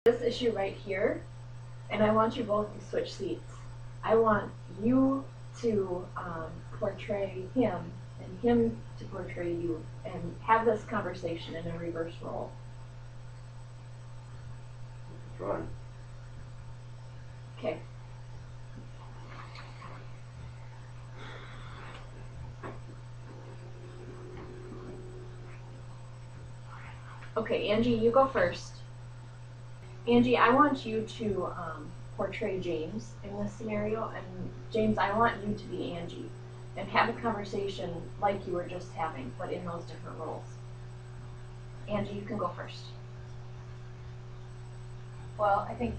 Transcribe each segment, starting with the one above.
this issue right here, and I want you both to switch seats. I want you to portray him and him to portray you and have this conversation in a reverse role. Try. Okay. Okay, Angie, you go first. Angie, I want you to portray James in this scenario, and James, I want you to be Angie and have a conversation like you were just having, but in those different roles. Angie, you can go first. Well, I think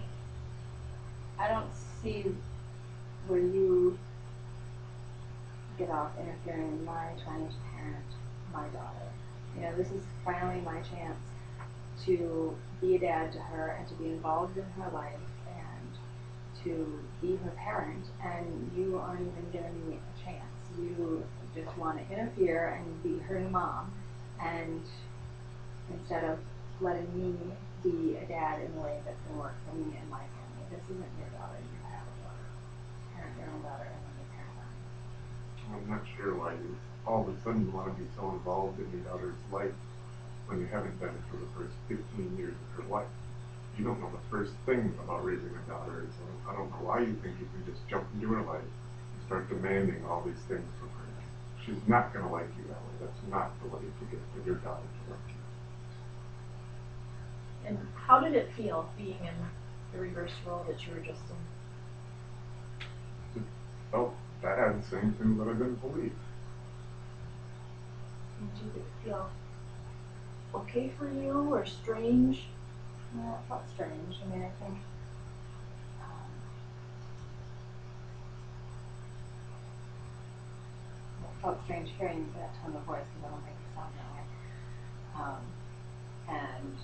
I don't see where you get off interfering in my trying to parent my daughter. You know, this is finally my chance to be a dad to her and to be involved in her life and to be her parent, and you aren't even giving me a chance. You just want to interfere and be her mom, and instead of letting me be a dad in a way that's going to work for me and my family. This isn't your daughter. You have a daughter. Parent your own daughter and then you parent them. I'm not sure why you all of a sudden want to be so involved in your daughter's life when you haven't been for the first 15 years of her life. You don't know the first thing about raising a daughter, so I don't know why you think you can just jump into her life and start demanding all these things from her. She's not going to like you that way. That's not the way to get your daughter to like you. And how did it feel being in the reverse role that you were just in? It felt bad, saying things that I didn't believe. Did it feel okay for you or strange? Well, it felt strange. I mean, I think it felt strange hearing that tone of voice because I don't think you sound that way. And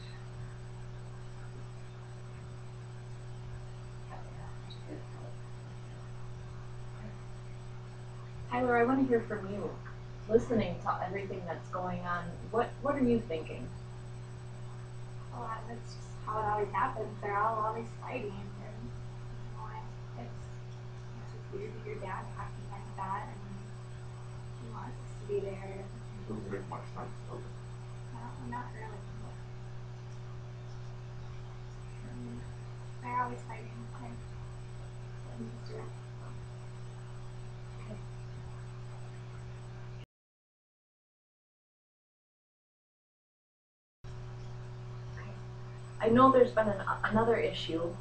Tyler, I want to hear from you. Listening to everything that's going on, what are you thinking? Well, that's just how it always happens. They're all always fighting, and you know, it's weird that your dad acting like that, and he wants us to be there. It doesn't make much sense, does it? No, not really. They're always fighting. I'm used to it. I know there's been another issue,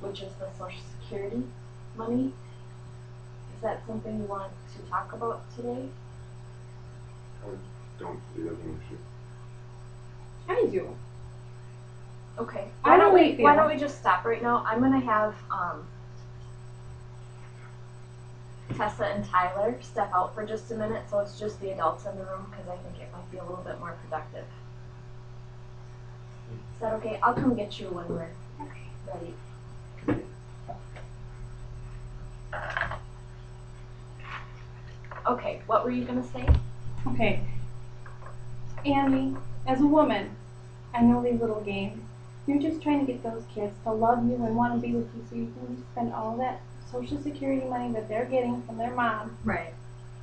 which is the Social Security money. Is that something you want to talk about today? I don't see it as an issue. I do. Okay. I don't Why don't we just stop right now? I'm gonna have Tessa and Tyler step out for just a minute, so it's just the adults in the room, because I think it might be a little bit more productive. Is that okay? I'll come get you when we're ready. Okay, what were you gonna say? Okay. Andy, as a woman, I know these little games. You're just trying to get those kids to love you and want to be with you so you can spend all that Social Security money that they're getting from their mom Right.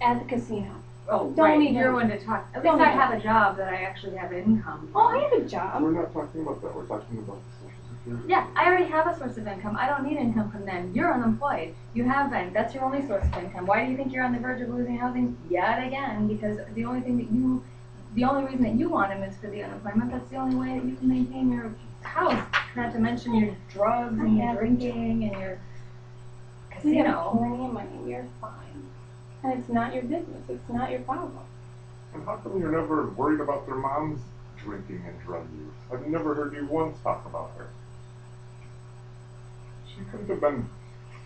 at the casino. Oh, Don't right. even- You're one to talk. At don't least I even- have a job that I actually have income Oh, from. I have a job. We're not talking about that. We're talking about the Social Security. Yeah, I already have a source of income. I don't need income from them. You're unemployed. You have been. That's your only source of income. Why do you think you're on the verge of losing housing yet again? Because the only reason that you want him is for the unemployment. That's the only way that you can maintain your house. Not to mention your drugs and your drinking and your We have casino. plenty of money. You're fine. And it's not your business. It's not your problem. And how come you're never worried about their mom's drinking and drug use? I've never heard you once talk about her. She couldn't have been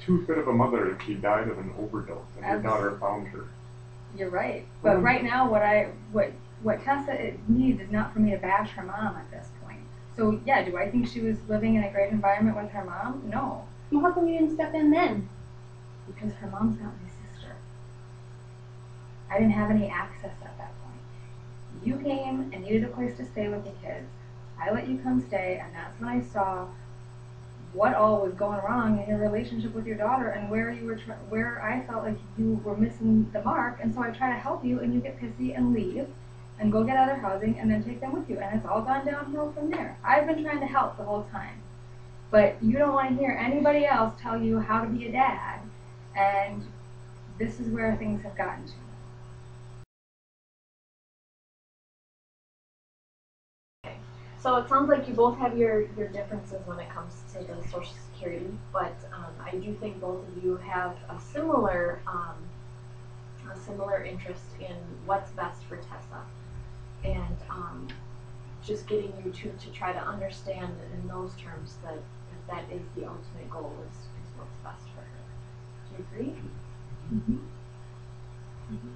too fit of a mother if she died of an overdose and your daughter found her. You're right. But right now, what Tessa needs is not for me to bash her mom at this point. So yeah, do I think she was living in a great environment with her mom? No, Well, how come you didn't step in then? because her mom's not my sister. I didn't have any access at that point. You came and needed a place to stay with the kids. I let you come stay, and that's when I saw what all was going wrong in your relationship with your daughter and where you were where I felt like you were missing the mark, and so I try to help you, and you get pissy and leave and go get other housing and then take them with you, and it's all gone downhill from there. I've been trying to help the whole time, but you don't want to hear anybody else tell you how to be a dad, and this is where things have gotten to. So it sounds like you both have your differences when it comes to the Social Security, but I do think both of you have a similar interest in what's best for Tessa, and just getting you two to try to understand in those terms that that is the ultimate goal is what's best for her. Do you agree? Mm-hmm. Mm-hmm.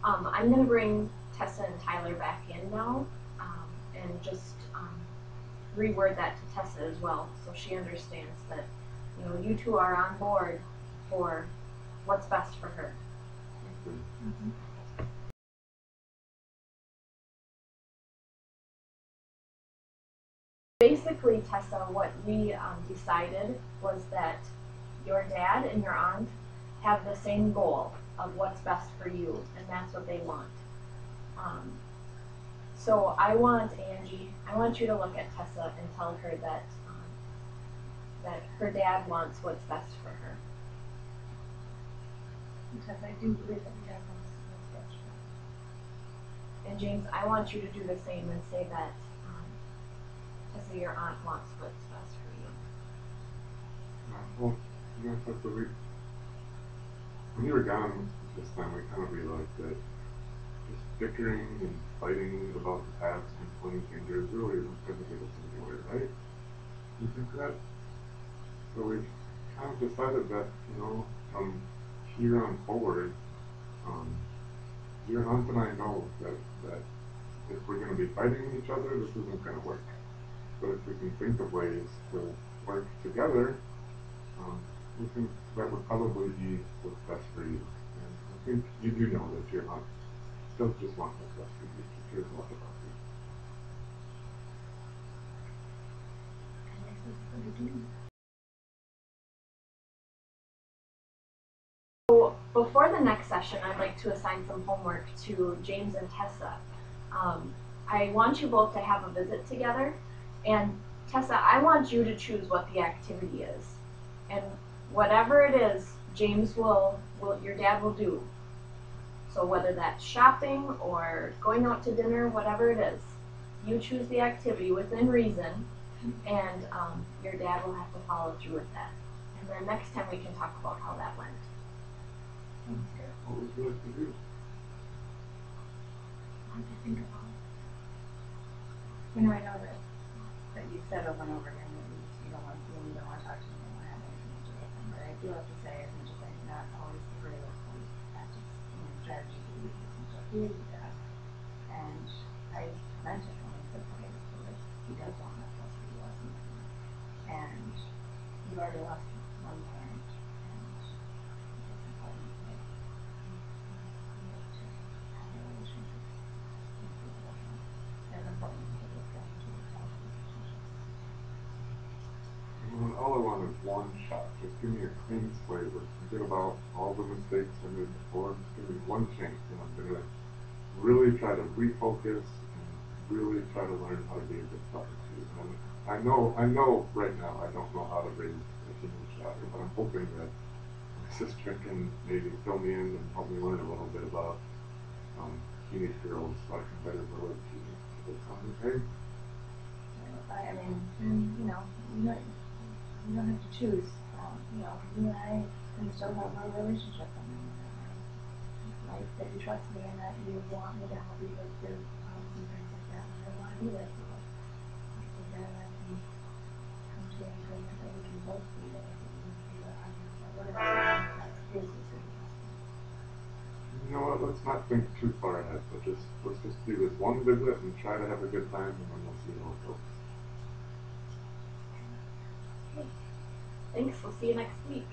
I'm going to bring Tessa and Tyler back in now, and just reword that to Tessa as well, so she understands that, you know, you two are on board for what's best for her. Mm-hmm. Basically, Tessa, what we decided was that your dad and your aunt have the same goal of what's best for you, and that's what they want. So I want Angie, I want you to look at Tessa and tell her that that her dad wants what's best for her. Because I do believe that your dad wants what's best for her. And James, I want you to do the same and say that Tessa, your aunt wants what's best for you. Well, you know, Tessa, when you were gone this time, we kind of realized that just bickering and fighting about the past and pointing fingers really isn't going to get us anywhere, right? You think that? So we kind of decided that, you know, from here on forward, your aunt and I know that if we're going to be fighting each other, this isn't going to work. But if we can think of ways to work together, we think that would probably be what's best for you. And I think you do know that your aunt does just want what's best for you. She cares a lot about you. So before the next session, I'd like to assign some homework to James and Tessa. I want you both to have a visit together, and Tessa, I want you to choose what the activity is, and whatever it is, James your dad will do. So whether that's shopping or going out to dinner, whatever it is, you choose the activity within reason, and your dad will have to follow through with that. And then next time we can talk about how that went. Okay. What would you like to do? What do you think about it? You know, I know that you said over and over again that you don't want to talk to me, you don't want to have anything to do with them, but I do have to say, as much as I'm not always the greatest tactics and strategy to use and stuff, he is that. And I meant it when I said okay, so that he does want that plus for you ultimately. And you already lost one parent, and it's important that you have to have a relationship with people, as important as it is going to have relationships. Well, all I want is one shot. Just give me a clean slate. Let's forget about all the mistakes I made before. Just give me one chance, and I'm going to really try to refocus and really try to learn how to be a good father too. And I know right now I don't know how to raise a teenage daughter, but I'm hoping that my sister can maybe fill me in and help me learn a little bit about teenage girls so I can better relate to you. Does that sound okay? I mean, you know, you don't have to choose. You know, you and I can still have our relationship. I mean, I like that you trust me and that you want me to help you with your problems and things like that. And I want to be there for you. So then I can come to an agreement that we can both be there. That we can see what arguments are. Whatever. That's his decision. You know what? Let's not think too far ahead. Let's just do this one visit and try to have a good time, and then we'll see how it goes. Okay. Thanks. We'll see you next week.